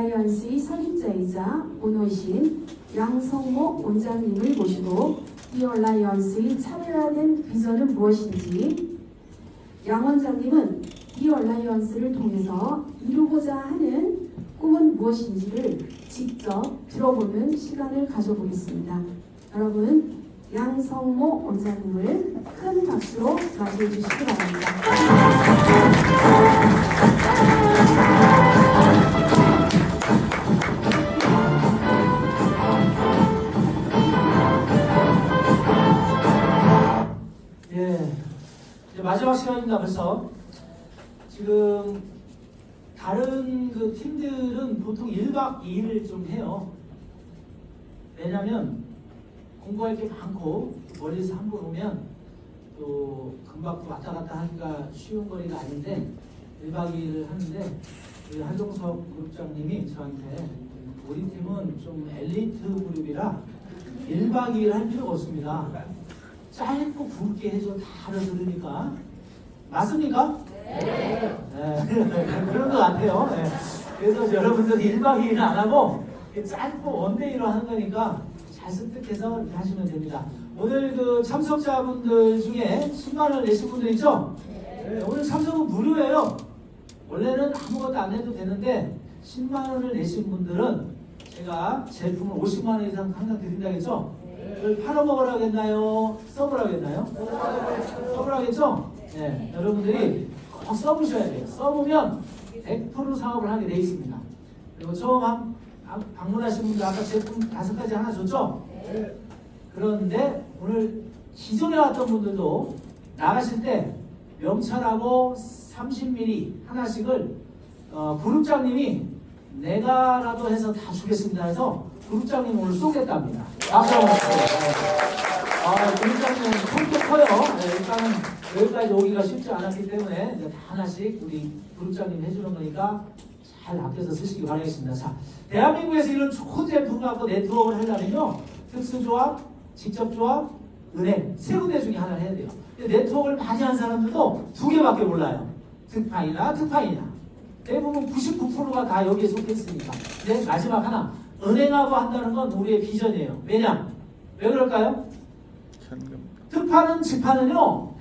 라이언스의 설립자이자 오너이신 양성모 원장님을 모시고 디어 라이언스의 차별화된 비전은 무엇인지, 양 원장님은 디어 라이언스를 통해서 이루고자 하는 꿈은 무엇인지를 직접 들어보는 시간을 가져보겠습니다. 여러분, 양성모 원장님을 큰 박수로 맞이해 주시기 바랍니다. 이제 마지막 시간입니다. 벌써 지금 다른 그 팀들은 보통 1박 2일을 좀 해요. 왜냐면 공부할 게 많고 멀리서 한 번 오면 또 금방 또 왔다 갔다 하기가 쉬운 거리가 아닌데 1박 2일을 하는데 우리 한종석 그룹장님이 저한테 우리 팀은 좀 엘리트 그룹이라 1박 2일 할 필요가 없습니다. 짧고 굵게 해서 다 알아들으니까. 맞습니까? 네. 그런 것 같아요. 네. 그래서 여러분들 1박 2일은 안 하고 짧고 원데이로 하는 거니까 잘 습득해서 하시면 됩니다. 오늘 그 참석자분들 중에 10만원 내신 분들 있죠? 네. 오늘 참석은 무료예요. 원래는 아무것도 안 해도 되는데 10만원을 내신 분들은 제가 제품을 50만원 이상 항상 드린다겠죠? 그걸 팔아먹으라겠나요? 써보라겠나요? 써보라겠죠? 네, 여러분들이 꼭 써보셔야 돼요. 써보면 100% 사업을 하게 돼 있습니다. 그리고 처음 방문하신 분들 아까 제품 5가지 하나 줬죠? 그런데 오늘 기존에 왔던 분들도 나가실 때 명찰하고 30ml 하나씩을 그룹장님이 내가라도 해서 다 주겠습니다 해서 그룹장님 오늘 쏘겠답니다. 박수 한번 주세요. 그룹장님은 손도 커요. 네, 일단은 여기까지 오기가 쉽지 않았기 때문에 이제 다 하나씩 우리 그룹장님 해주는 거니까 잘 아껴서 쓰시기 바라겠습니다. 자, 대한민국에서 이런 좋은 제품 갖고 네트워크를 하려면요, 특수조합, 직접조합, 은행 세 군데 중에 하나를 해야 돼요. 네트워크를 많이 한 사람들도 2개밖에 몰라요. 특파이나 특파이나. 대부분 99%가 다 여기에 속해 있으니까. 근데 마지막 하나, 은행하고 한다는 건 우리의 비전이에요. 왜냐? 왜 그럴까요? 특파는 직파는요,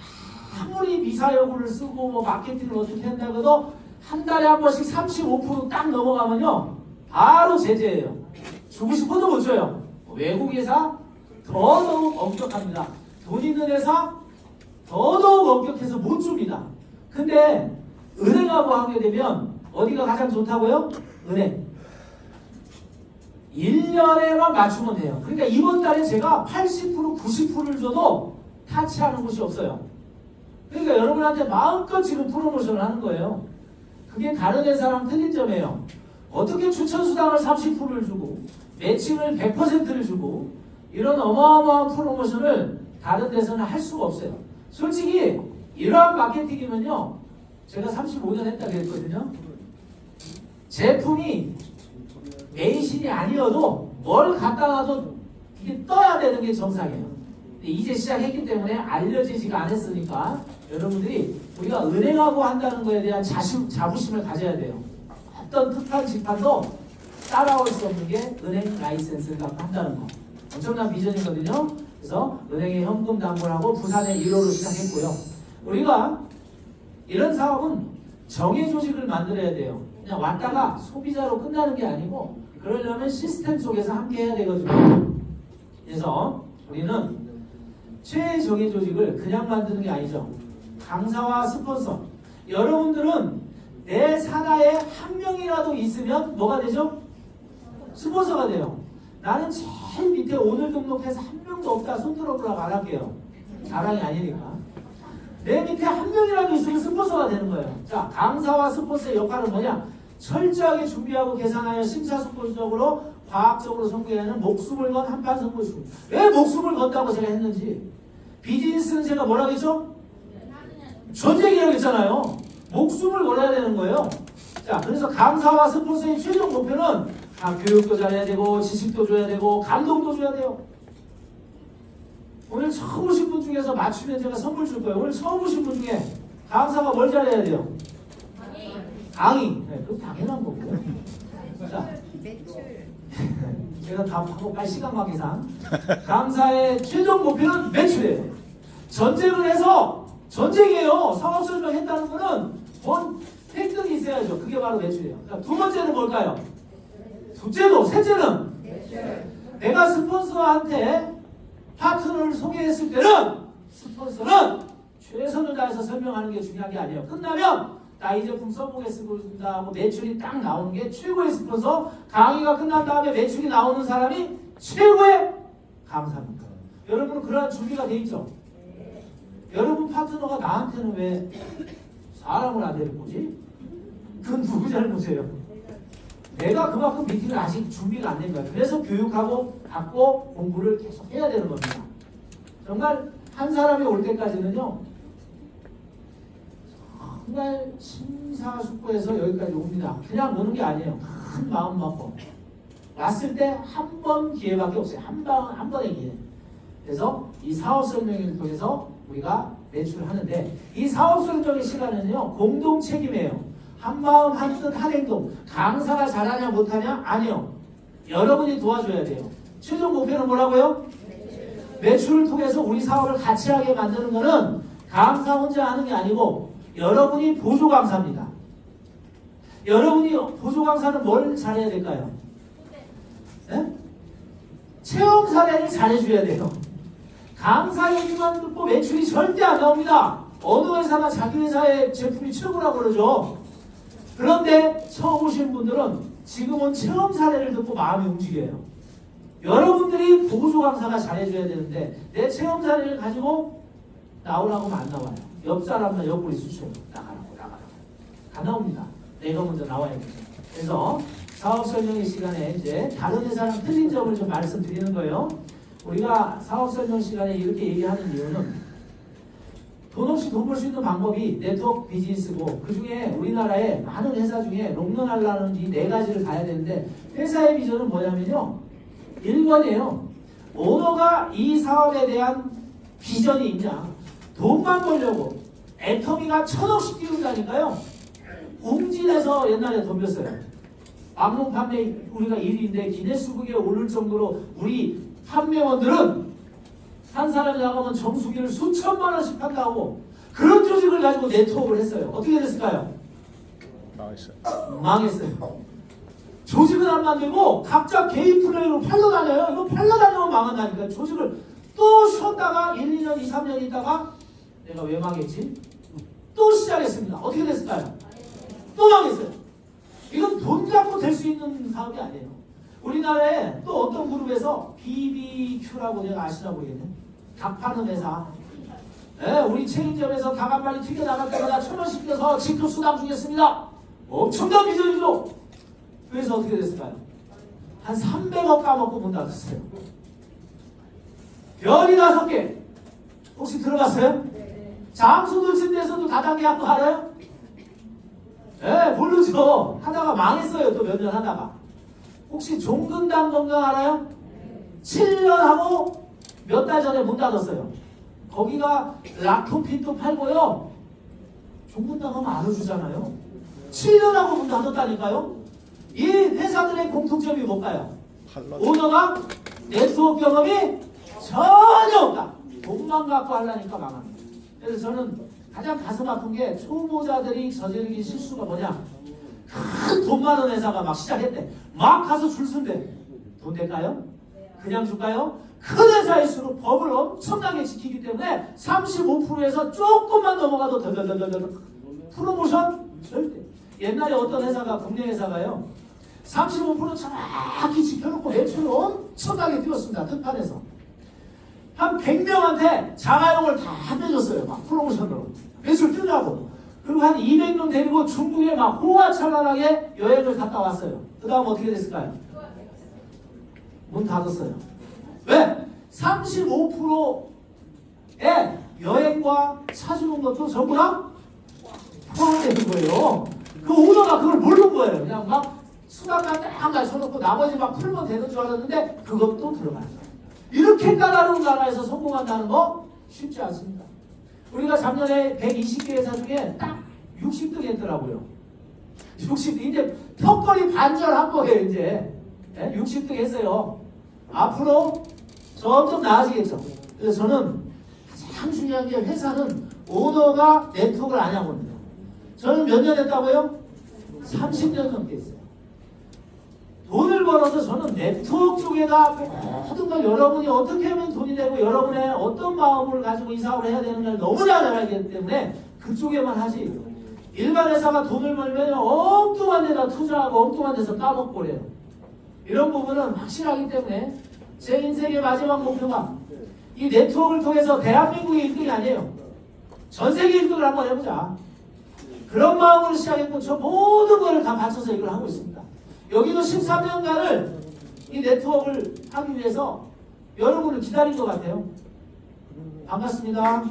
아무리 미사여구를 쓰고 뭐 마케팅을 어떻게 한다고 해도 한 달에 한 번씩 35% 넘어가면요 바로 제재예요. 주고 싶어도 못 줘요. 외국 회사 더더욱 엄격합니다. 돈 있는 회사 더더욱 엄격해서 못 줍니다. 근데 은행하고 하게 되면 어디가 가장 좋다고요? 은행. 1년에만 맞추면 돼요. 그러니까 이번 달에 제가 80% 90%를 줘도 타치하는 곳이 없어요. 그러니까 여러분한테 마음껏 지금 프로모션을 하는 거예요. 그게 다른 회사랑 틀린 점이에요. 어떻게 추천수당을 30%를 주고 매칭을 100%를 주고 이런 어마어마한 프로모션을 다른 데서는 할 수가 없어요. 솔직히 이러한 마케팅이면요, 제가 35년 했다고 했거든요. 제품이 메인신이 아니어도 뭘 갖다 놔도 이게 떠야 되는 게 정상이에요. 근데 이제 시작했기 때문에 알려지지가 않았으니까 여러분들이 우리가 은행하고 한다는 거에 대한 자부심을 가져야 돼요. 어떤 특판 직판도 따라올 수 없는 게 은행 라이센스를 갖고 한다는 거. 엄청난 비전이거든요. 그래서 은행에 현금 담보하고 부산에 1호로 시작했고요. 우리가 이런 사업은 정예 조직을 만들어야 돼요. 그냥 왔다가 소비자로 끝나는 게 아니고 그러려면 시스템 속에서 함께 해야 되거든요. 그래서 우리는 최정예 조직을 그냥 만드는 게 아니죠. 강사와 스폰서. 여러분들은 내 산하에 한 명이라도 있으면 뭐가 되죠? 스폰서가 돼요. 나는 제일 밑에 오늘 등록해서 한 명도 없다 손 들어보라고 안 할게요. 자랑이 아니니까. 내 밑에 한 명이라도 있으면 스폰서가 되는 거예요. 자, 강사와 스폰서의 역할은 뭐냐? 철저하게 준비하고 계산하여 심사숙고적으로 과학적으로 선구하는 목숨을 건 한판 선구수. 왜 목숨을 건다고 제가 했는지. 비즈니스는 제가 뭐라고 했죠? 전쟁이라고 했잖아요. 목숨을 걸어야 되는 거예요. 자, 그래서 강사와 스폰서의 최종 목표는 교육도 잘해야 되고 지식도 줘야 되고 감동도 줘야 돼요. 오늘 처음 오신 분 중에서 맞추면 제가 선물 줄 거예요. 오늘 처음 오신 분 중에 강사가 뭘 잘해야 돼요? 강의. 네, 그럼 당연한 거고요. 자, 매출. 제가 답하고 빨리 시간 관계상 강사의 최종 목표는 매출이에요. 전쟁을 해서 전쟁이에요. 사업 설명했다는 거는 뭔 획득이 있어야죠. 그게 바로 매출이에요. 그러니까 두 번째는 뭘까요? 둘째도 셋째는 매출. 내가 스폰서한테 파트너를 소개했을 때는 스폰서는 최선을 다해서 설명하는 게 중요한 게 아니에요. 끝나면 나 이 제품 써보겠습니다 하고 매출이 딱 나오는 게 최고의 스폰서. 강의가 끝난 다음에 매출이 나오는 사람이 최고의 강사입니다. 여러분은 그러한 준비가 돼 있죠? 여러분 파트너가 나한테는 왜 사람을 안 데리고 오지? 그건 누구 잘못이에요? 내가 그만큼 미팅을 아직 준비가 안 된 거야. 그래서 교육하고 받고 공부를 계속 해야 되는 겁니다. 정말 한 사람이 올 때까지는요, 정말 심사숙고해서 여기까지 옵니다. 그냥 오는 게 아니에요. 큰 마음 먹고 왔을 때 한 번 기회밖에 없어요. 한 번의 기회. 그래서 이 사업 설명회를 통해서 우리가 매출을 하는데, 이 사업 설명의 시간은요 공동 책임이에요. 한 마음 한 뜻 한 행동. 강사가 잘하냐 못하냐? 아니요. 여러분이 도와줘야 돼요. 최종 목표는 뭐라고요? 매출을 통해서 우리 사업을 같이 하게 만드는 거는 강사 혼자 하는 게 아니고 여러분이 보조 강사입니다. 여러분이 보조 강사는 뭘 잘해야 될까요? 네? 체험 사례를 잘해줘야 돼요. 강사 얘기만 듣고 매출이 절대 안 나옵니다. 어느 회사나 자기 회사의 제품이 최고라고 그러죠. 그런데 처음 오신 분들은 지금은 체험 사례를 듣고 마음이 움직여요. 여러분들이 보조 강사가 잘해줘야 되는데 내 체험 사례를 가지고 나오라고 하면 안 나와요. 옆 사람만 옆구리 쑤셔요. 나가라고. 안 나옵니다. 내가 먼저 나와야겠죠. 그래서 사업 설명회 시간에 이제 다른 회사랑 틀린 점을 좀 말씀드리는 거예요. 우리가 사업 설명 시간에 이렇게 얘기하는 이유는 돈 없이 돈 벌 수 있는 방법이 네트워크 비즈니스고, 그 중에 우리나라에 많은 회사 중에 롱런 하려는 이 네 가지를 가야 되는데, 회사의 비전은 뭐냐면요, 1번이에요. 오너가 이 사업에 대한 비전이 있냐. 돈만 벌려고 애터미가 1,000억씩 띄운다니까요. 웅진에서 옛날에 덤볐어요. 막농 판매 우리가 1위인데 기네스북에 오를 정도로 우리 판매원들은 한 사람이 나가면 정수기를 수천만 원씩 판다고 그런 조직을 가지고 네트워크를 했어요. 어떻게 됐을까요? 망했어요. 조직은 안 만들고 각자 개인 플레이로 팔러 다녀요. 이거 팔러 다니면 망한다니까. 조직을 또 쉬었다가 1, 2년, 2, 3년 있다가 내가 왜 망했지? 또 시작했습니다. 어떻게 됐을까요? 또 망했어요. 이건 돈 갖고 될 수 있는 사업이 아니에요. 우리나라에 또 어떤 그룹에서 BBQ라고 내가 아시나 보겠네. 닭 파는 회사. 네, 우리 체인점에서 닭 한 마리 튀겨나갈 때마다 1,000원씩 껴서 직급 수당 주겠습니다. 엄청난 비전이죠. 그래서 어떻게 됐을까요? 한 300억 까먹고 문 닫았어요. 별이 5개. 혹시 들어봤어요? 장수들친 데서도 다단계약도 알아요? 네, 모르죠. 하다가 망했어요. 또 몇 년 하다가. 혹시 종근당 건강 알아요? 7년 하고 몇 달 전에 문 닫았어요. 거기가 락토핀도 팔고요. 종근당 하면 알아주잖아요. 7년 하고 문 닫았다니까요. 이 회사들의 공통점이 뭘까요? 오너가 네트워크 경험이 전혀 없다. 돈만 갖고 하려니까 망합니다. 그래서 저는 가장 가슴 아픈 게 초보자들이 저지르기 실수가 뭐냐. 큰 돈 많은 회사가 막 시작했대. 막 가서 줄 쓴대. 돈 될까요? 그냥 줄까요? 큰 회사일수록 법을 엄청나게 지키기 때문에 35%에서 조금만 넘어가도 덜덜덜덜 프로모션 절대. 옛날에 어떤 회사가, 국내 회사가요, 35% 정확히 지켜놓고 매출을 엄청나게 띄웠습니다. 특판에서. 한 100명한테 자가용을 다 빼줬어요. 막 프로모션으로. 매출 뜨라고. 그리고 한 200명 데리고 중국에 막 호화찬란하게 여행을 갔다 왔어요. 그 다음 어떻게 됐을까요? 문 닫았어요. 왜? 35%의 여행과 차 주는 것도 전부 다 포함되는 거예요. 그 오너가 그걸 모르는 거예요. 그냥 막 수당만 딱 낮춰놓고 나머지 막 풀면 되는 줄 알았는데 그것도 들어가요. 이렇게 까다로운 나라에서 성공한다는 거 쉽지 않습니다. 우리가 작년에 120개 회사 중에 딱 60등 했더라고요. 60등. 이제 턱걸이 반절한 거예요, 이제. 60등 했어요. 앞으로 점점 나아지겠죠. 그래서 저는 가장 중요한 게 회사는 오너가 네트워크를 아냐고요. 저는 몇 년 했다고요? 30년 넘게 했어요. 돈을 벌어서 저는 네트워크 쪽에다 모든 걸 여러분이 어떻게 하면 돈이 되고 여러분의 어떤 마음을 가지고 이 사업을 해야 되는가를 너무나 잘 알기 때문에 그쪽에만 하지. 일반 회사가 돈을 벌면 엉뚱한 데다 투자하고 엉뚱한 데서 까먹고 그래요. 이런 부분은 확실하기 때문에 제 인생의 마지막 목표가 이 네트워크를 통해서 대한민국의 1등이 아니에요. 전 세계 1등을 한번 해보자. 그런 마음으로 시작했고 저 모든 걸 다 바쳐서 이걸 하고 있습니다. 여기도 13년간을 이 네트워크를 하기 위해서 여러분을 기다린 것 같아요. 반갑습니다.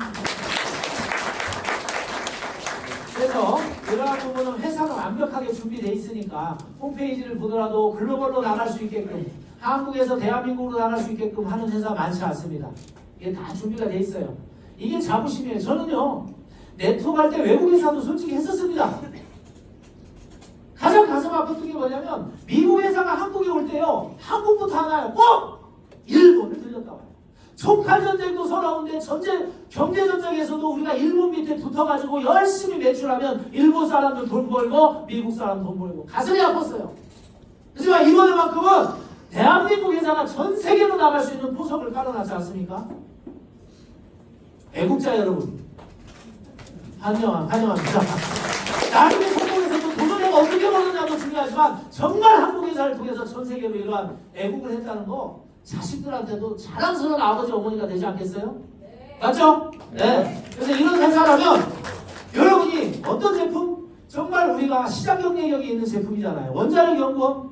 그래서 이러한 부분은 회사가 완벽하게 준비되어 있으니까 홈페이지를 보더라도 글로벌로 나갈 수 있게끔 한국에서 대한민국으로 나갈 수 있게끔 하는 회사 많지 않습니다. 이게 다 준비가 되어 있어요. 이게 자부심이에요. 저는요 네트워크 할 때 외국 회사도 솔직히 했었습니다. 가장 가슴 아팠던 게 뭐냐면 미국 회사가 한국에 올 때요 한국부터 하나요 꼭 일본을 들렸다 와요. 총칼전쟁도 서러운데 경제전쟁에서도 우리가 일본 밑에 붙어가지고 열심히 매출하면 일본 사람들 돈 벌고 미국 사람 돈 벌고 가슴이 아팠어요. 하지만 이번에만큼은 대한민국 회사가 전 세계로 나갈 수 있는 포석을 깔아놨지 않습니까? 애국자 여러분 환영합니다. 나중에 성공해서도 돈을 내가 어떻게 버느냐도 중요하지만 정말 한국 회사를 통해서 전 세계로 이러한 애국을 했다는 거 자식들한테도 자랑스러운 아버지 어머니가 되지 않겠어요? 네. 맞죠? 네. 그래서 이런 회사라면 여러분이 어떤 제품? 정말 우리가 시장 경쟁력이 있는 제품이잖아요. 원자력 연구원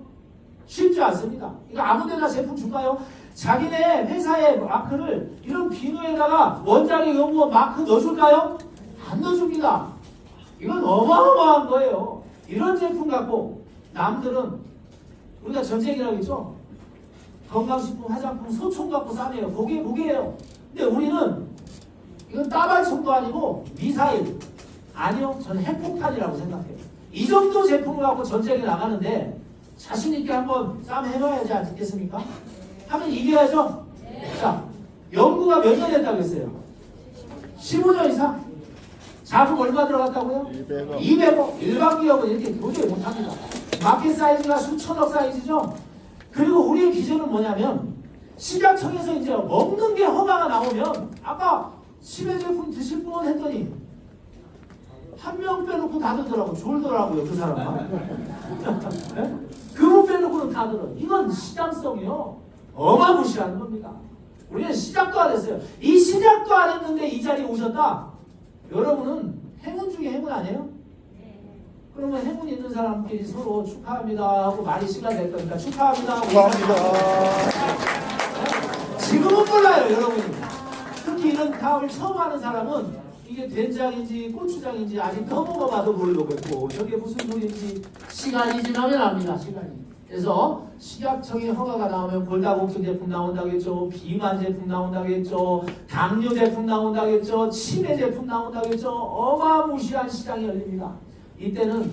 쉽지 않습니다. 이거 아무데나 제품 줄까요? 자기네 회사의 마크를 이런 비누에다가 원자력 연구원 마크 넣어줄까요? 안 넣어줍니다. 이건 어마어마한 거예요. 이런 제품 갖고 남들은 우리가 전쟁이라고 했죠? 건강식품, 화장품, 소총 갖고 싸네요. 그게 무게예요. 근데 우리는 이건 따발총도 아니고 미사일. 아니요. 저는 핵폭탄이라고 생각해요. 이 정도 제품을 갖고 전쟁에 나가는데 자신 있게 한번 싸움 해봐야지 않겠습니까? 하면 이겨야죠? 자, 연구가 몇 년 했다고 했어요? 15년 이상? 자금 얼마 들어갔다고요? 200억. 일반 기업은 이렇게 도저히 못합니다. 마켓 사이즈가 수천억 사이즈죠? 그리고 우리의 기준은 뭐냐면 식약청에서 이제 먹는 게 허가가 나오면 아까 치매 제품 드실 분 했더니 한 명 빼놓고 다 들더라고. 졸더라고요 그 사람만. 그분 빼놓고는 다 들어. 이건 시장성이요 어마무시한 겁니다. 우리는 시작도 안 했어요. 이 시작도 안 했는데 이 자리에 오셨다. 여러분은 행운 중에 행운 아니에요? 그러면 행운 있는 사람끼리 서로 축하합니다 하고 말이 시간 될 거니까 축하합니다. 지금은 몰라요 여러분이. 특히 이런 사업을 처음 하는 사람은 이게 된장인지 고추장인지 아직 넘어가봐도 모르겠고 저게 무슨 소리인지 시간이 지나면 압니다. 시간이. 그래서 식약청의 허가가 나오면 골다공증 제품 나온다겠죠. 비만 제품 나온다겠죠. 당뇨 제품 나온다겠죠. 치매 제품 나온다겠죠. 어마무시한 시장이 열립니다. 이때는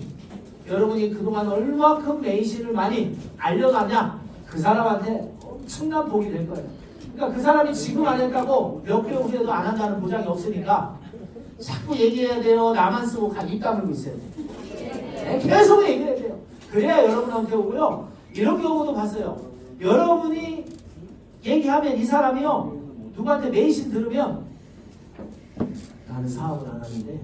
여러분이 그동안 얼마큼 메이신을 많이 알려놨냐 그 사람한테 엄청난 복이 될 거예요. 그러니까 그 사람이 지금 안 했다고 몇 개월 후에도 안 한다는 보장이 없으니까 자꾸 얘기해야 돼요. 나만 쓰고 입 다물고 있어야 돼요. 네, 계속 얘기해야 돼요. 그래야 여러분한테 오고요. 이런 경우도 봤어요. 여러분이 얘기하면 이 사람이요 누구한테 메이신 들으면 나는 사업을 안 하는데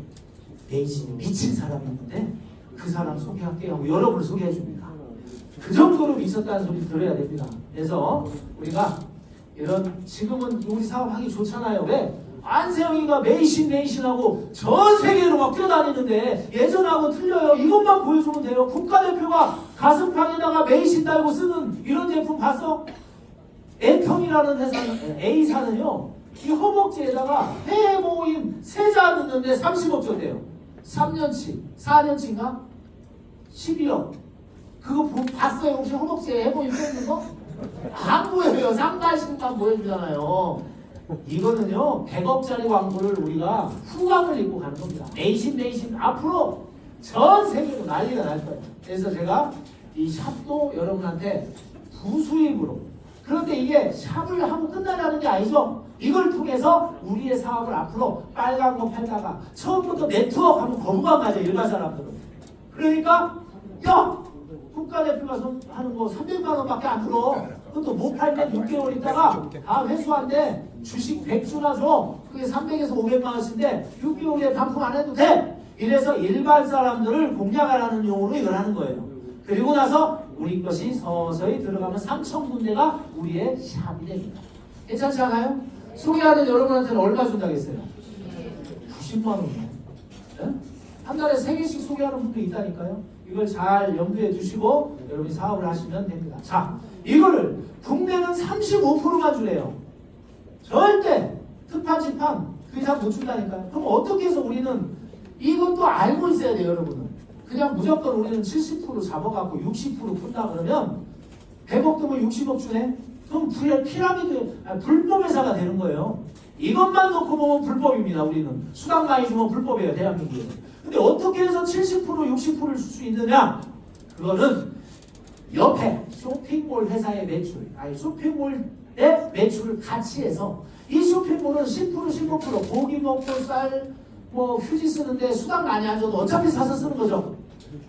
메이신이 미친 사람이 있는데 그 사람 소개할게요 하고 여러분을 소개해 줍니다. 그 정도로 미쳤다는 소리 들어야 됩니다. 그래서 우리가 이런 지금은 우리 사업하기 좋잖아요. 왜? 안세영이가 메이신하고 전 세계로 막 뛰어다니는데 예전하고 틀려요. 이것만 보여주면 돼요. 국가대표가 가슴팍에다가 메이신 달고 쓰는 이런 제품 봤어? 애텀이라는 회사는 A사는요 이 허벅지에다가 해외 모임 세자 넣는데 30억 줬대요. 3년치 4년치인가? 12억. 그거 봤어요? 혹시 허벅지에 해모임 써있는 거? 안 보여요. 상가신만 보여주잖아요. 이거는요 100억짜리 광고를 우리가 후광을 입고 가는 겁니다. 메이신 앞으로 전 세계로 난리가 날 거예요. 그래서 제가 이 샵도 여러분한테 부수입으로. 그런데 이게 샵을 하고 끝나라는 게 아니죠. 이걸 통해서 우리의 사업을 앞으로 빨간 거 팔다가 처음부터 네트워크 하면 거부감 가져, 일반 사람들은. 그러니까 야! 국가대표가 하는 거 300만 원밖에 안 들어. 그것도 못 팔면 6개월 있다가 다 회수한대. 주식 100주나 줘. 그게 300에서 500만 원씩인데 6개월에 반품 안 해도 돼. 이래서 일반 사람들을 공략하라는 용어로 이걸 하는 거예요. 그리고 나서 우리 것이 서서히 들어가면 3,000군데가 우리의 샵이 됩니다. 괜찮지 않아요? 소개하는 여러분한테는 얼마 준다고 했어요? 90만 원이요. 네? 한 달에 3개씩 소개하는 분도 있다니까요. 이걸 잘 염두에 두시고 여러분이 사업을 하시면 됩니다. 자, 이거를 국내는 35%만 주래요. 절대 특판지판 그 이상 못 준다니까요. 그럼 어떻게 해서 우리는 이것도 알고 있어야 돼요, 여러분은. 그냥 무조건 우리는 70% 잡아갖고 60% 푼다 그러면 100억 되면 60억 주네? 그럼 피라미드, 불법 회사가 되는 거예요. 이것만 놓고 보면 불법입니다, 우리는. 수당 많이 주면 불법이에요, 대한민국에. 근데 어떻게 해서 70%, 60%를 줄 수 있느냐? 그거는 옆에 쇼핑몰 회사의 매출, 아니 쇼핑몰의 매출을 같이 해서 이 쇼핑몰은 10%, 15% 고기 먹고 쌀, 뭐 휴지 쓰는데 수당 많이 안 줘도 어차피 사서 쓰는 거죠.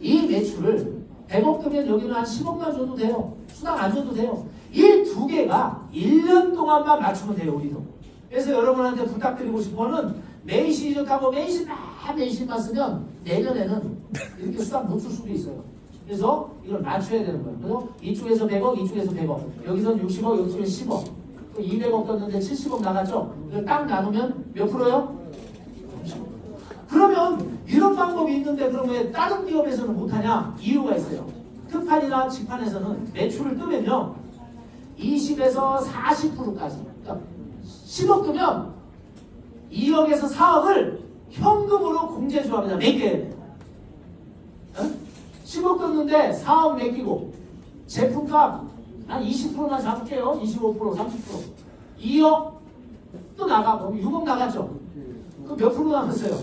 이 매출을 100억 되면 여기는 한 10억만 줘도 돼요. 수당 안 줘도 돼요. 이 두 개가 1년 동안만 맞추면 돼요, 우리도. 그래서 여러분한테 부탁드리고 싶어는 메이시 좋다고 메이시만 쓰면 내년에는 이렇게 수당 못 줄 수도 있어요. 그래서 이걸 맞춰야 되는 거예요. 그래서 이쪽에서 100억, 이쪽에서 100억, 여기서는 60억, 여기서는 10억, 200억 떴는데 70억 나갔죠? 이걸 딱 나누면 몇 프로요? 30%. 그러면 이런 방법이 있는데 그럼 왜 다른 기업에서는 못하냐? 이유가 있어요. 특판이나 직판에서는 매출을 뜨면요 20에서 40%까지, 그러니까 10억 뜨면 2억에서 4억을 현금으로 공제조합에다 맡겨야 돼요. 10억 떴는데 4억 맡기고 제품값 한 20%나 잡을게요. 25%, 30%. 2억 또 나가고 6억 나갔죠. 그럼 몇 프로 남았어요?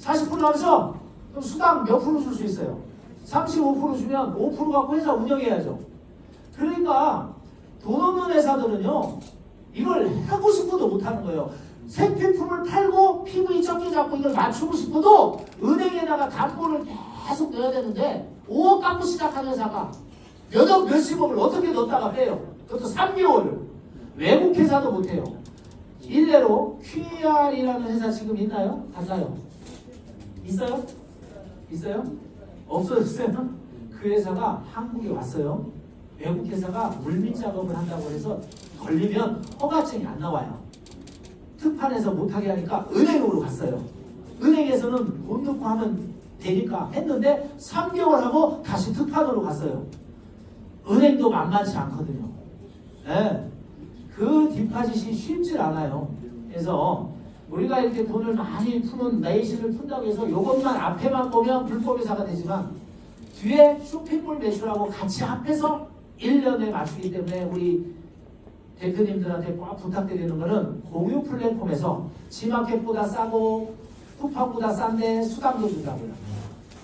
40% 남았어? 그럼 수당 몇 프로 줄 수 있어요? 35% 주면 5% 갖고 회사 운영해야죠. 그러니까 돈 없는 회사들은요 이걸 하고 싶어도 못하는 거예요. 생필품을 팔고 PV 적게 잡고 이걸 맞추고 싶어도 은행에다가 담보를 계속 넣어야 되는데 5억 갖고 시작하는 회사가 몇억 몇십억을 어떻게 넣었다가 빼요. 그것도 3개월을. 외국 회사도 못해요. 일례로 QR이라는 회사 지금 있나요? 갔나요? 있어요? 있어요? 없어졌어요? 그 회사가 한국에 왔어요. 외국 회사가 물밑 작업을 한다고 해서 걸리면 허가증이 안 나와요. 특판에서 못하게 하니까 은행으로 갔어요. 은행에서는 돈 넣고 하면 되니까 했는데 3개월 하고 다시 특판으로 갔어요. 은행도 만만치 않거든요. 네. 그 디파짓이 쉽질 않아요. 그래서 우리가 이렇게 돈을 많이 푸는 메이시를 푼다고 해서 이것만 앞에만 보면 불법회사가 되지만 뒤에 쇼핑몰 매출하고 같이 합해서 1년에 맞추기 때문에 우리 대표님들한테 꼭 부탁드리는 거는 공유 플랫폼에서 지마켓보다 싸고 쿠팡보다 싼데 수당도 준다고요.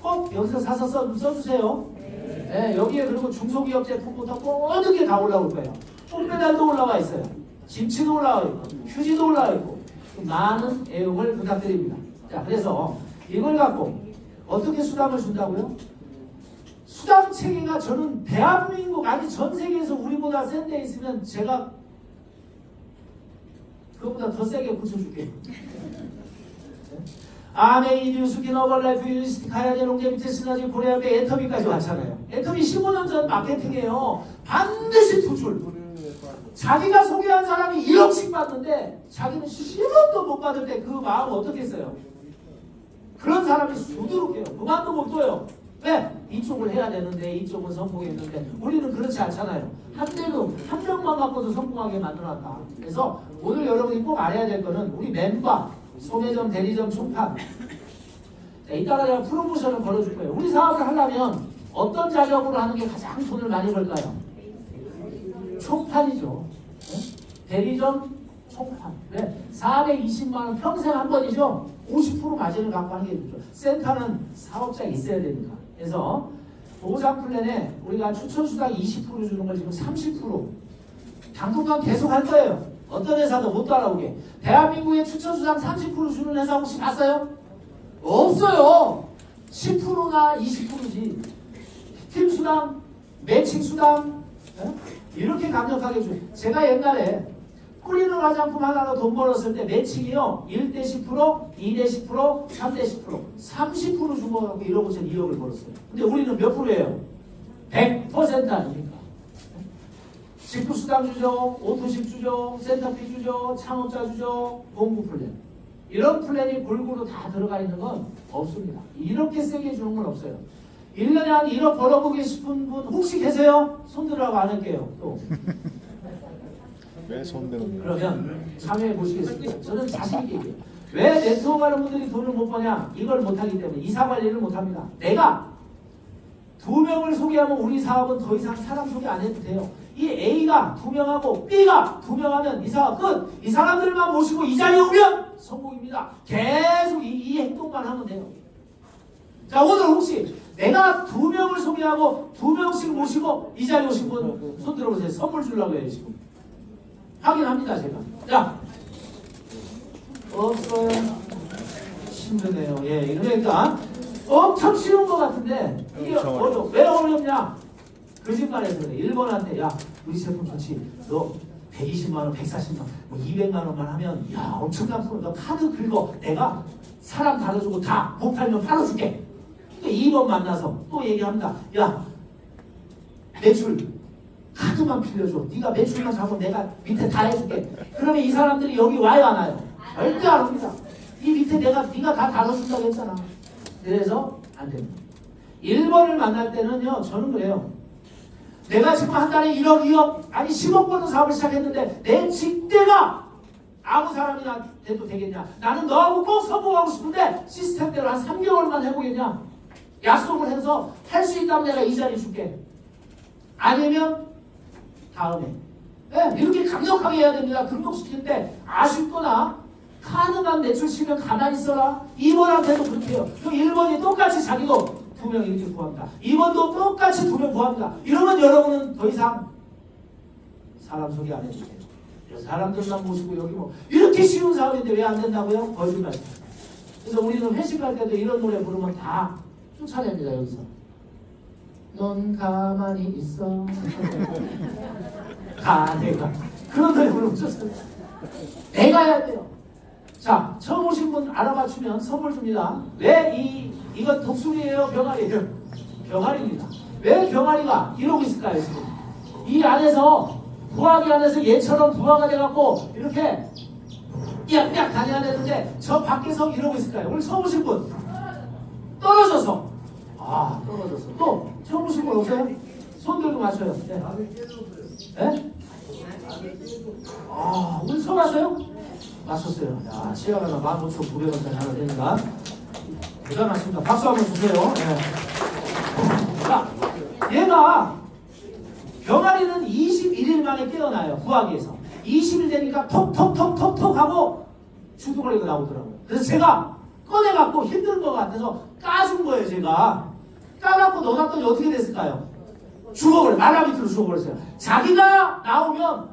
꼭 여기서 사서 써주세요. 네, 여기에 그리고 중소기업 제품부터 모든 게 다 올라올 거예요. 홈배달도 올라와 있어요. 김치도 올라와 있고 휴지도 올라와 있고 많은 애용을 부탁드립니다. 자, 그래서 이걸 갖고 어떻게 수당을 준다고요? 수당 체계가 저는 대한민국 아니 전 세계에서 우리보다 센 데 있으면 제가 그것보다 더 세게 고쳐줄게요. 아메이 뉴스킨 어벌라이프 유니스티 가야제 롱제 밑에 시나지 고려합에 애터미까지 왔잖아요. 애터미 15년 전 마케팅이에요. 반드시 투출. 자기가 소개한 사람이 1억씩 받는데 자기는 10원도 못 받을 때 그 마음 어떻게 했어요? 그런 사람이 수두룩해요. 그만도 못 둬요. 왜? 이쪽을 해야 되는데 이쪽은 성공했는데 우리는 그렇지 않잖아요. 한 명만 갖고도 성공하게 만들어놨다. 그래서 오늘 여러분이 꼭 알아야 될 거는 우리 멤버, 소매점, 대리점, 총판. 자, 이따가 제가 프로모션을 걸어줄 거예요. 우리 사업을 하려면 어떤 자격으로 하는 게 가장 돈을 많이 벌까요? 총판이죠. 네? 대리점, 총판. 네? 420만 원 평생 한 번이죠. 50% 마진을 갖고 하는 게 좋죠. 센터는 사업자가 있어야 되니까. 그래서 보상 플랜에 우리가 추천수당 20% 주는 걸 지금 30% 당분간 계속 할 거예요. 어떤 회사도 못 따라오게. 대한민국에 추천수당 30% 주는 회사 혹시 봤어요? 없어요. 10%나 20%지. 팀수당, 매칭수당 이렇게 강력하게 줘. 제가 옛날에 뿌리는 화장품 하나로 돈 벌었을 때 매칭이요 1대 10%, 2대 10%, 3대 10% 30% 준 거 갖고 1억 5천 2억을 벌었어요. 근데 우리는 몇 프로예요? 100% 아닙니까? 직구수당 주죠, 오토식 주죠, 센터피 주죠, 창업자 주죠, 공부 플랜. 이런 플랜이 골고루 다 들어가 있는 건 없습니다. 이렇게 세게 주는 건 없어요. 1년에 한 1억 벌어보고 싶은 분 혹시 계세요? 손 들으라고 안 할게요. 또. 왜 손대는 거야? 그러면 참여해 보시겠습니다. 저는 자신 있게 얘기해요. 왜 네트워크 하는 분들이 돈을 못 버냐? 이걸 못하기 때문에 이사 관리를 못합니다. 내가 2명을 소개하면 우리 사업은 더 이상 사람 소개 안 해도 돼요. 이 A가 2명하고 B가 2명하면 이 사업 끝. 이 사람들만 모시고 이 자리에 오면 성공입니다. 계속 이 행동만 하면 돼요. 자, 오늘 혹시 내가 2명을 소개하고 2명씩 모시고 이 자리에 오신 분 손 들어보세요. 선물 주려고 해요 지금. 확인합니다 제가. 자, 없어요. 힘드네요. 예, 그러니까 엄청 쉬운 것 같은데 이게 어려워. 왜 어렵냐? 거짓말해서 그래. 1번한테 야 우리 제품 좋지. 너 120만 원, 140만 원, 뭐 200만 원만 하면 야 엄청난 프로. 너 카드 긁어. 내가 사람 다뤄주고 다 못 팔면 팔아줄게. 2번 만나서 또 얘기합니다. 야 매출 카드만 빌려줘. 네가 매출만 잡으면 내가 밑에 다 해줄게. 그러면 이 사람들이 여기 와요 안 와요? 절대 안 옵니다. 이 밑에 네가 다 다뤄준다고 했잖아. 그래서 안 됩니다. 1번을 만날 때는요 저는 그래요. 내가 지금 한 달에 1억 2억 아니 10억 버는 사업을 시작했는데 내 직대가 아무 사람이나 돼도 되겠냐. 나는 너하고 꼭 성공하고 싶은데 시스템대로 한 3개월만 해보겠냐. 약속을 해서 할 수 있다면 내가 이 자리 줄게. 아니면 다음에. 네, 이렇게 강력하게 해야 됩니다. 등록시킬 때 아쉽거나 카드만 매출치면 가만히 있어라. 2번한테도 그렇게 해요. 그럼 1번이 똑같이 자기도 2명 이렇게 구합니다. 2번도 똑같이 2명 구합니다. 이러면 여러분은 더 이상 사람 소개 안 해도 돼요. 사람들만 모시고 여기 뭐 이렇게 쉬운 사업인데 왜 안 된다고요? 거짓말. 그래서 우리는 회식할 때도 이런 노래 부르면 다 쫓아냅니다. 여기서 넌 가만히 있어 내가 그런 노래 부르면 쫓아냅니다. 내가 해야 돼요. 자, 처음 오신 분 알아맞추면 선물 줍니다. 왜 이건 독수리예요? 병아리예요? 병아리입니다. 왜 병아리가 이러고 있을까요? 지금 이 안에서 부하기 안에서 얘처럼 부하가 돼갖고 이렇게 삐약삐약 다녀야 되는데 저 밖에서 이러고 있을까요? 오늘 처음 오신 분 떨어져서 떨어졌어. 또 처음 오신 분 없어요? 손 들고 맞춰요. 네. 네? 오늘 처음 왔어요? 맞췄어요. 야, 시간을 15,900원짜리 하나 되니까 대단하십니다. 박수 한번 주세요. 네. 자, 얘가 병아리는 21일 만에 깨어나요. 구하기에서 20일 되니까 톡톡톡톡톡 하고 중독거리가 나오더라고요. 그래서 제가 꺼내갖고 힘든 것 같아서 까준 거예요. 제가 까갖고 넣어놨더니 어떻게 됐을까요? 죽어버려요. 말라 밑으로 죽어버렸어요. 자기가 나오면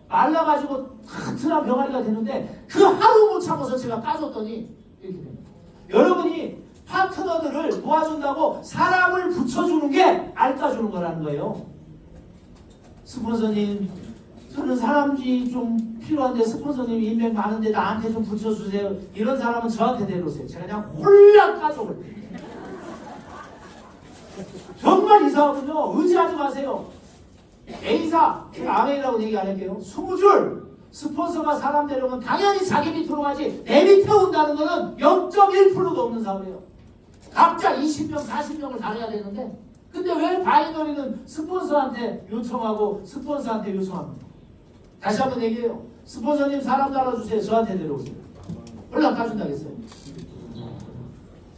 말라가지고 튼튼한 병아리가 되는데 그 하루 못 참아서 제가 까줬더니 이렇게 됩니다. 여러분이 파트너들을 도와준다고 사람을 붙여주는 게 알까주는 거라는 거예요. 스폰서님 저는 사람이 좀 필요한데 스폰서님 인맥 많은데 나한테 좀 붙여주세요. 이런 사람은 저한테 데려오세요. 제가 그냥 홀랑 까줘버려요. 정말 이 사업은요 의지하지 마세요. A사, 제가 아메이라고 얘기 안 할게요. 20줄 스폰서가 사람 데려오면 당연히 자기 밑으로 가지 내 밑에 온다는 거는 0.1%도 없는 사업이에요. 각자 20명, 40명을 다녀야 되는데 근데 왜 바이너리는 스폰서한테 요청하고 스폰서한테 요청합니까? 다시 한번 얘기해요. 스폰서님 사람 달아주세요. 저한테 데려오세요. 연락 가준다겠어요.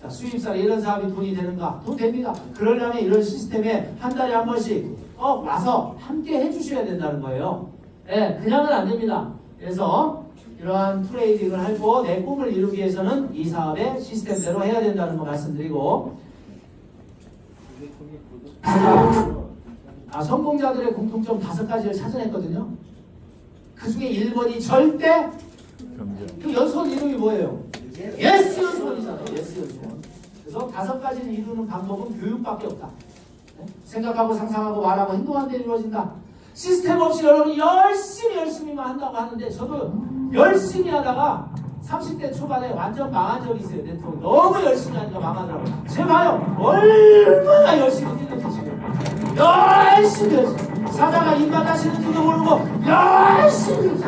자, 수입사 이런 사업이 돈이 되는가? 돈 됩니다. 그러려면 이런 시스템에 한 달에 한 번씩 와서 함께 해주셔야 된다는 거예요. 네, 그냥은 안 됩니다. 그래서 이러한 트레이딩을 하고 내 꿈을 이루기 위해서는 이 사업의 시스템대로 해야 된다는 거 말씀드리고 성공자들의 공통점 5가지를 찾아냈거든요. 그 중에 1번이 절대 그 연수원 이름이 뭐예요? 예스 연수원이잖아요. 예스 연수원. 그래서 5가지를 이루는 방법은 교육밖에 없다. 네? 생각하고 상상하고 말하고 행동하는 데 이루어진다. 시스템 없이 여러분 열심히만 한다고 하는데 저도 열심히 하다가 30대 초반에 완전 망한 적이 있어요. 네트워크 너무 열심히 하니까 망하더라고요. 제가요 얼마나 열심히 뛰는지 지금 열심히 사다가 입맛 하시는지도 모르고 열심히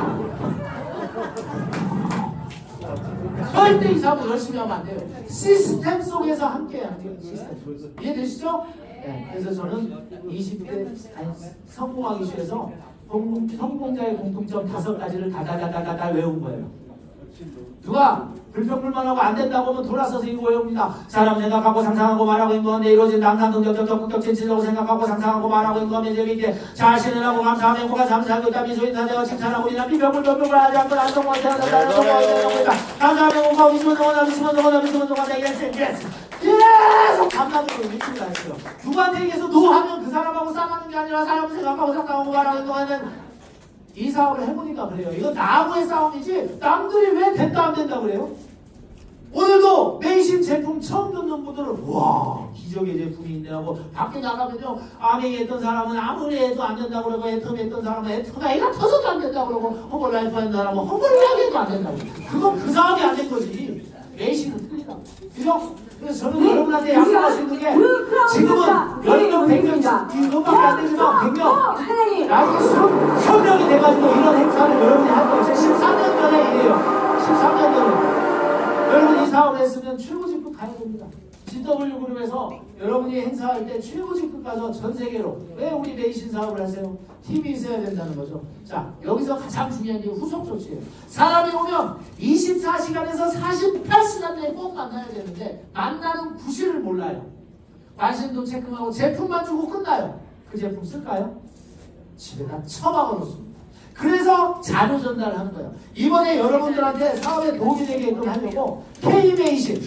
절대 이상하고 열심히 하면 안 돼요. 시스템 속에서 함께 해야 돼요. 시스템 속에서. 이해되시죠? 네. 그래서 저는 20대 성공하기 위해서 성공자의 공통점 5가지를 다다다다다 외운 거예요. 누가 불평불만하고 안 된다고 하면 돌아서서 이거 외웁니다. 사람 생각하고 상상하고 말하고 행동하는데 이루어진다. 항상 긍정적 적극적 진실하고 생각하고 상상하고 말하고 행동하면 재미있게 자신을 하고 감사하며 행복한 삶을 살고 있다. 미소 인사되어 칭찬하고 이나 비평불평을 하지 않고 안성공할 때는 감사하며 행복하고 미시면 동원하다 예스 계속 감사적으로 미친다 했어요. 누구한테 얘기해서 노 하면 그 사람하고 싸가는 게 아니라 사람 생각하고 상상하고 말하고 행동하는 이 사업을 해보니까 그래요. 이건 나하고의 싸움이지 남들이 왜 된다 안 된다 그래요? 오늘도 메이신 제품 처음 듣는 분들은 와 기적의 제품이 있네 하고 밖에 나가면요 아메이 했던 사람은 아무리 해도 안 된다고 그러고 애터미 했던 사람은 애터가 애가 터져도 안 된다고 그러고 허벌라이프 하는 사람은 허벌라이프도 안 된다고. 그건 그 사업이 안 된 거지. 메이신은 틀리다. 그죠? 그래서 저는 여러분한테 약속하시는 게 지금은 10명, 100명 이것밖에 안 되지만 100명 나중에 수명이 돼가지고 이런 행사를 여러분이 할 거예요. 13년 전에 이래요. 13년 전에 여러분 이 사업을 했으면 최고직급 가야 됩니다. GW그룹에서 여러분이 행사할 때 최고직급 가서 전 세계로 왜 우리 메이신 사업을 하세요? 팀이 있어야 된다는 거죠. 자 여기서 가장 중요한 게 후속 조치예요. 사람이 오면 24시간에서 48시간 내에 꼭 만나야 되는데 만나는 구실을 몰라요. 관심도 체크하고 제품만 주고 끝나요. 그 제품 쓸까요? 집에다 처박아 놓습니다. 그래서 자료 전달을 하는 거예요. 이번에 여러분들한테 사업에 도움이 되게끔 하려고 K-메이신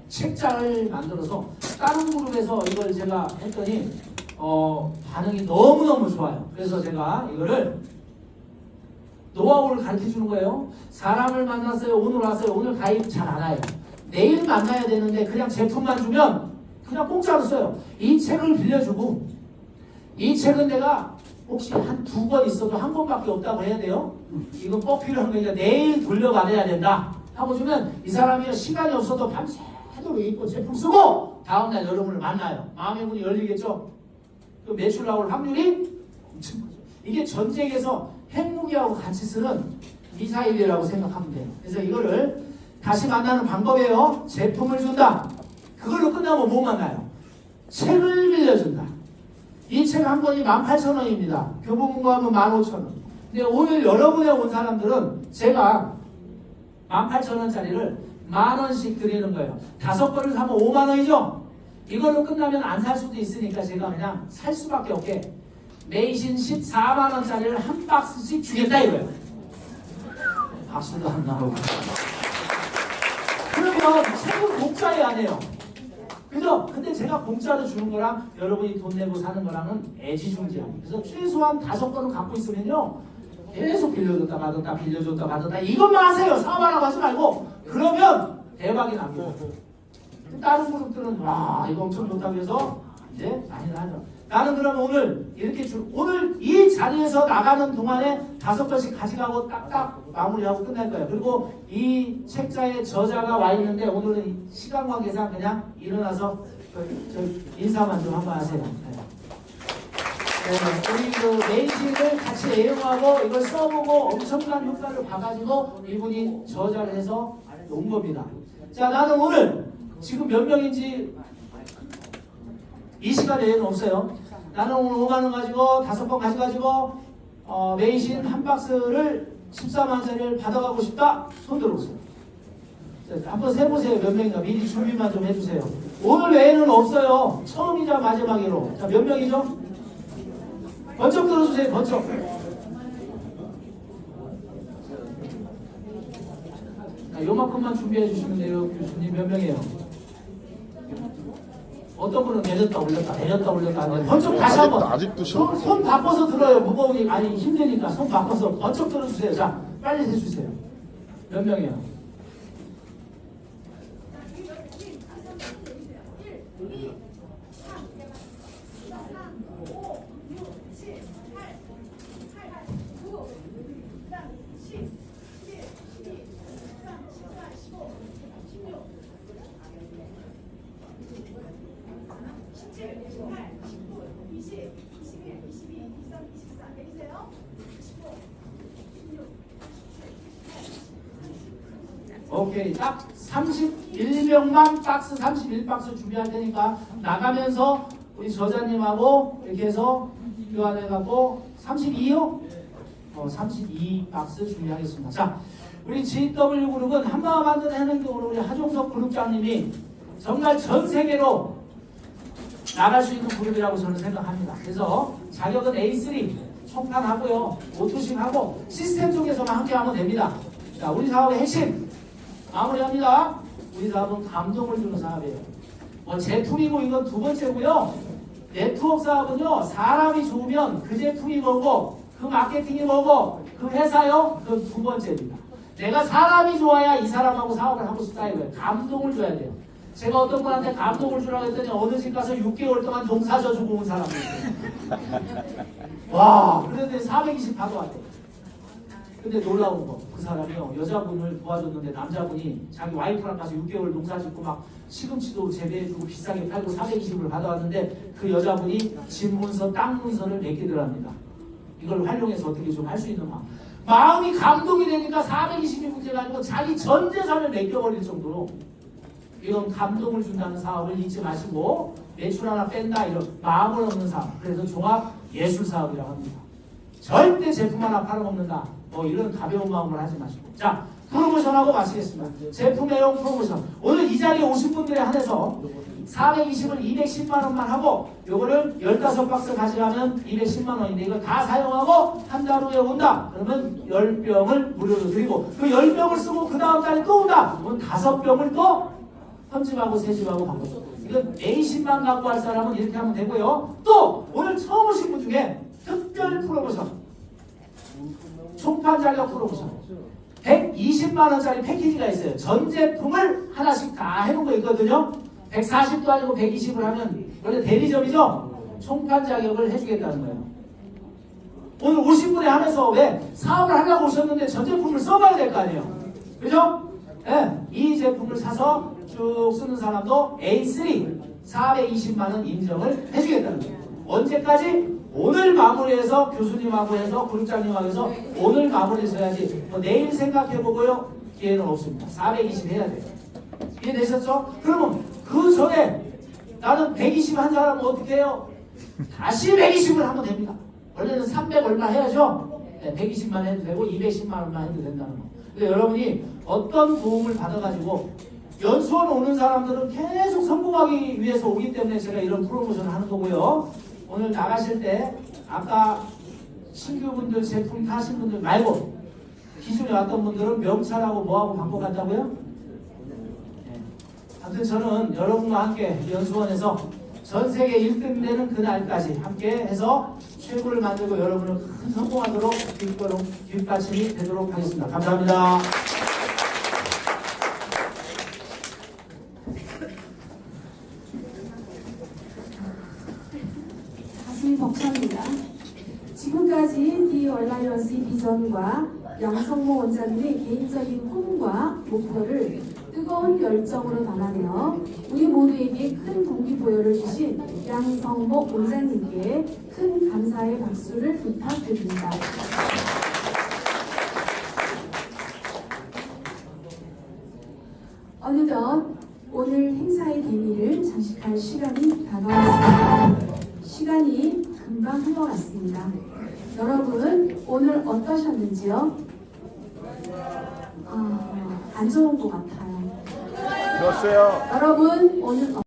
책장을 만들어서 다른 그룹에서 이걸 제가 했더니 반응이 너무너무 좋아요. 그래서 제가 이거를 노하우를 가르쳐 주는 거예요. 사람을 만났어요. 오늘 왔어요. 오늘 가입 잘 안 와요. 내일 만나야 되는데 그냥 제품만 주면 그냥 공짜로 써요. 이 책을 빌려주고 이 책은 내가 혹시 한 2권 있어도 한 권밖에 없다고 해야 돼요. 이건 꼭 필요한 거니까 내일 돌려받아야 된다 하고 주면 이 사람이 시간이 없어도 밤새도록 읽고 제품 쓰고 다음날 여러분을 만나요. 마음의 문이 열리겠죠. 그 매출 나올 확률이 엄청 크죠. 이게 전쟁에서 핵무기하고 같이 쓰는 미사일이라고 생각하면 돼요. 그래서 이거를 다시 만나는 방법이에요. 제품을 준다. 그걸로 끝나면 못 만나요. 책을 빌려준다. 이 책 한 권이 18,000원입니다. 교보문고 하면 15,000원. 근데 오늘 여러분에 온 사람들은 제가 18,000원짜리를 10,000원씩 드리는 거예요. 5권을 사면 5만원이죠? 이걸로 끝나면 안 살 수도 있으니까 제가 그냥 살 수밖에 없게 메이신 14만원짜리를 한 박스씩 주겠다 이거예요. 박수도 안 나오고. 그러면 책은 공짜에 안 해요. 그죠? 근데 제가 공짜로 주는 거랑 여러분이 돈 내고 사는 거랑은 애지중지하고. 그래서 최소한 5권을 갖고 있으면요. 계속 빌려줬다 받았다 빌려줬다 받았다 이것만 하세요. 사업하라고 하지 말고. 그러면 대박이 납니다. 다른 그룹들은 와 이거 엄청 좋다고 해서 이제 많이 하죠. 나는 그러면 오늘 이렇게 오늘 이 자리에서 나가는 동안에 5권씩 가져가고 딱딱 마무리하고 끝날 거예요. 그리고 이 책자에 저자가 와 있는데 오늘은 시간 관계상 그냥 일어나서 인사만 좀 한번 하세요. 우리 그 메이신을 같이 애용하고 이걸 써보고 엄청난 효과를 봐가지고 이분이 저자를 해서 온 겁니다. 자 나는 오늘 지금 몇 명인지 이 시간 외에는 없어요. 나는 오늘 5만원 가지고 5권 가져가지고 메이신 한 박스를 14만원짜리를 받아가고 싶다. 손 들어보세요. 한번 세보세요. 몇 명인가 미리 준비만 좀 해주세요. 오늘 외에는 없어요. 처음이자 마지막으로. 자, 몇 명이죠? 번쩍 들어주세요. 번쩍. 자, 요만큼만 준비해 주시면 돼요. 교수님 몇 명이에요? 어떤 분은 내렸다 올렸다 내렸다 올렸다 하는데 번쩍 다시 한번 아직도 손 바꿔서 들어요. 무거우니 아니 힘드니까 손 바꿔서 번쩍 들어주세요. 자 빨리 해주세요. 몇 명이에요? 오케이, 딱 31명만 박스 31박스 준비할 테니까 나가면서 우리 저자님하고 이렇게 해서 교환해갖고 32요? 32박스 준비하겠습니다. 자, 우리 GW 그룹은 한마음 한뜻 해내기로 우리 하종석 그룹장님이 정말 전 세계로 나갈 수 있는 그룹이라고 저는 생각합니다. 그래서 자격은 A3 총판하고요, 오토싱하고 시스템 쪽에서만 함께 하면 됩니다. 자, 우리 사업의 핵심 마무리합니다. 우리 사업은 감동을 주는 사업이에요. 제품이고 이건 두 번째고요. 네트워크 사업은요, 사람이 좋으면 그 제품이 뭐고 그 마케팅이 뭐고 그 회사요, 그 두 번째입니다. 내가 사람이 좋아야 이 사람하고 사업을 하고 싶다 이거예요. 감동을 줘야 돼요. 제가 어떤 분한테 감동을 주라고 했더니 어느 집 가서 6개월 동안 농사 져주고 온 사람이 있어요. 와, 그런데 420 받아왔대요. 근데 놀라운 거, 그 사람이요, 여자분을 도와줬는데 남자분이 자기 와이프랑 가서 6개월 농사 짓고 막 시금치도 재배해주고 비싸게 팔고 420을 받아왔는데 그 여자분이 집 문서, 땅 문서를 맡기더랍니다. 이걸 활용해서 어떻게 좀 할 수 있는 마음이 감동이 되니까 420이 문제가 아니고 자기 전 재산을 맡겨버릴 정도로 이런 감동을 준다는 사업을 잊지 마시고 매출 하나 뺀다 이런 마음을 얻는 사업, 그래서 종합 예술 사업이라고 합니다. 절대 제품 하나 팔아먹는다 이런 가벼운 마음을 하지 마시고, 자 프로모션하고 마치겠습니다. 제품 내용 프로모션, 오늘 이 자리에 오신 분들에 한해서 420을 210만원만 하고 요거를 15박스 가져가면 210만원인데 이걸 다 사용하고 한 달 후에 온다 그러면 10병을 무료로 드리고, 그 10병을 쓰고 그 다음 달에 또 온다 그러면 5병을 또 편집하고 새집하고 바꿔줘. 이건 A10만 갖고 할 사람은 이렇게 하면 되고요. 또 오늘 처음 오신 분 중에 특별 프로모션, 총판 자격 프로모션 120만원짜리 패키지가 있어요. 전 제품을 하나씩 다 해놓은 거 있거든요. 140도 아니고 120을 하면 원래 대리점이죠. 총판 자격을 해주겠다는 거예요. 오늘 오신 분에 한해서 왜 사업을 하려고 오셨는데 전 제품을 써봐야 될 거 아니에요. 그죠? 네, 이 제품을 사서 쭉 쓰는 사람도 A3 420만원 인정을 해주겠다는 거예요. 언제까지? 오늘 마무리해서 교수님하고 해서 그룹장님하고 해서 오늘 마무리해서 해야지 내일 생각해보고요 기회는 없습니다. 420 해야 돼요. 이해되셨죠? 그러면 그 전에 나는 120 한 사람은 어떻게 해요? 다시 120을 하면 됩니다. 원래는 300 얼마 해야죠? 네, 120만 해도 되고 210만 원만 해도 된다는 거. 근데 여러분이 어떤 도움을 받아가지고 연수원 오는 사람들은 계속 성공하기 위해서 오기 때문에 제가 이런 프로모션을 하는 거고요. 오늘 나가실 때 아까 신규분들 제품 타신 분들 말고 기존에 왔던 분들은 명찰하고 뭐하고 바꿔 간다고요? 네. 아무튼 저는 여러분과 함께 연수원에서 전 세계 1등 되는 그날까지 함께 해서 최고를 만들고 여러분을 큰 성공하도록 뒷받침이 되도록 하겠습니다. 감사합니다. 가슴이 벅찹니다. 지금까지 디 얼라이언스의 비전과 양성모 원장님의 개인적인 꿈과 목표를 뜨거운 열정으로 담아내어 우리 모두에게 큰 동기부여를 주신 양성모 원장님께 큰 감사의 박수를 부탁드립니다. 어느덧 오늘 행사의 대미를 장식할 시간이 다가왔습니다. 시간이 금방 흘러갔습니다. 여러분 오늘 어떠셨는지요? 안 좋은 것 같아요. 좋았어요. 여러분 오늘